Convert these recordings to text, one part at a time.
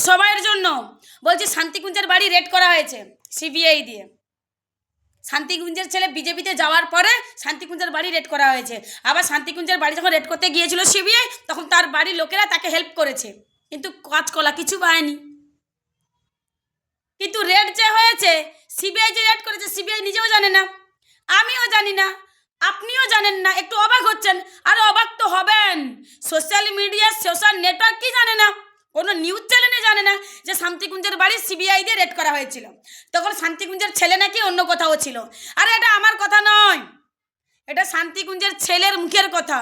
সবাইয়ের জন্য বলছি, শান্তিকুঞ্জের বাড়ি রেড করা হয়েছে সিবিআই দিয়ে। শান্তিকুঞ্জের ছেলে বিজেপিতে যাওয়ার পরে শান্তিকুঞ্জের বাড়ি রেড করা হয়েছে। আবার শান্তিকুঞ্জের বাড়ি যখন রেড করতে গিয়েছিল সিবিআই, তখন তার বাড়ির লোকেরা তাকে হেল্প করেছে, কিন্তু কাজকলা কিছু পায়নি। কিন্তু রেড যে হয়েছে, সিবিআই যে রেড করেছে, সিবিআই নিজেও জানে না, আমিও জানি না, আপনিও জানেন না। একটু অবাক হচ্ছেন, আর অবাক তো হবেন। সোশ্যাল মিডিয়া, সোশ্যাল নেটওয়ার্ক কি জানে না, কোনো নিউজ চ্যানেলে জানে না যে শান্তিকুঞ্জের বাড়ি সিবিআই দিয়ে রেড করা হয়েছিল। তখন শান্তিকুঞ্জের ছেলে নাকি অন্য কোথাও ছিল। আরে এটা আমার কথা নয়, এটা শান্তিকুঞ্জের ছেলের মুখের কথা।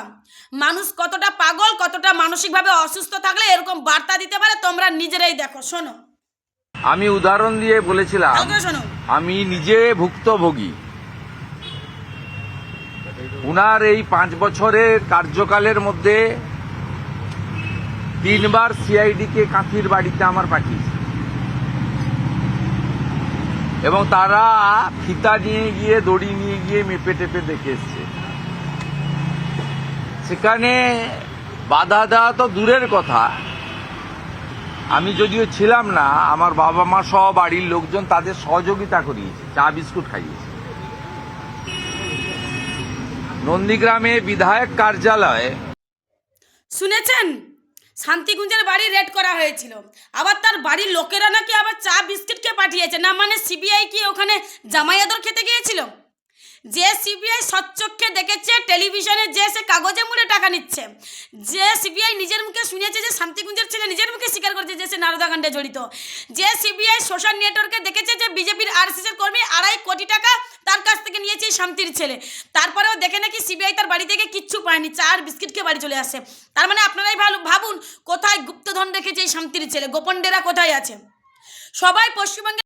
মানুষ কতটা পাগল, কতটা মানসিকভাবে অসুস্থ থাকলে এরকম বার্তা দিতে পারে, তোমরা নিজেরাই দেখো, শোনো। আমি উদাহরণ দিয়ে বলেছিলাম, শোনো, আমি নিজে ভুক্তভোগী। উনার এই 5 বছরের কার্যকালের মধ্যে 3 বার সিআইডিকে কাঁথির বাড়িতে আমার পাঠিয়েছে, এবং তারা ফিতা নিয়ে গিয়ে, দড়ি নিয়ে গিয়ে মেপে টেপে দেখে এসছে। সেখানে বাধা দেওয়া তো দূরের কথা, আমি যদিও ছিলাম না, আমার বাবা মা সহ বাড়ির লোকজন তাদের সহযোগিতা করিয়েছে, চা বিস্কুট খাইয়েছে। নন্দীগ্রামে বিধায়ক কার্যালয়ে শুনেছেন, শান্তিকুঞ্জের বাড়ি রেড করা হয়েছিল, আবার তার বাড়ির লোকেরা নাকি আবার চা বিস্কিটকে পাঠিয়েছে। না মানে সিবিআই কি ওখানে জামাই আদর খেতে গিয়েছিল? যে সিবিআই সচ্চক্ষে দেখেছে টেলিভিশনে, যে সে কাগজে মুড়ে টাকা নিচ্ছে, যে সিবিআই নিজের মুখে শুনেছে, যে শান্তিকুঞ্জের ছেলে নিজের মুখে স্বীকার করেছে যে সে নারদাকাণ্ডে জড়িত, যে সিবিআই সোশ্যাল নেটওয়ার্কে দেখেছে যে বিজেপির আরএসএসের কর্মী 2.5 কোটি টাকা তার কাছ থেকে নিয়েছে শান্তির ছেলে, তারপরেও দেখে নাকি সিবিআই তার বাড়ি থেকে কিচ্ছু পায়নি, চার বিস্কিটকে বাড়ি চলে আসে। তার মানে আপনারাই ভাবুন কোথায় গুপ্তধন রেখেছে এই শান্তির ছেলে, গোপন ডেরা কোথায় আছে। সবাই পশ্চিমবঙ্গে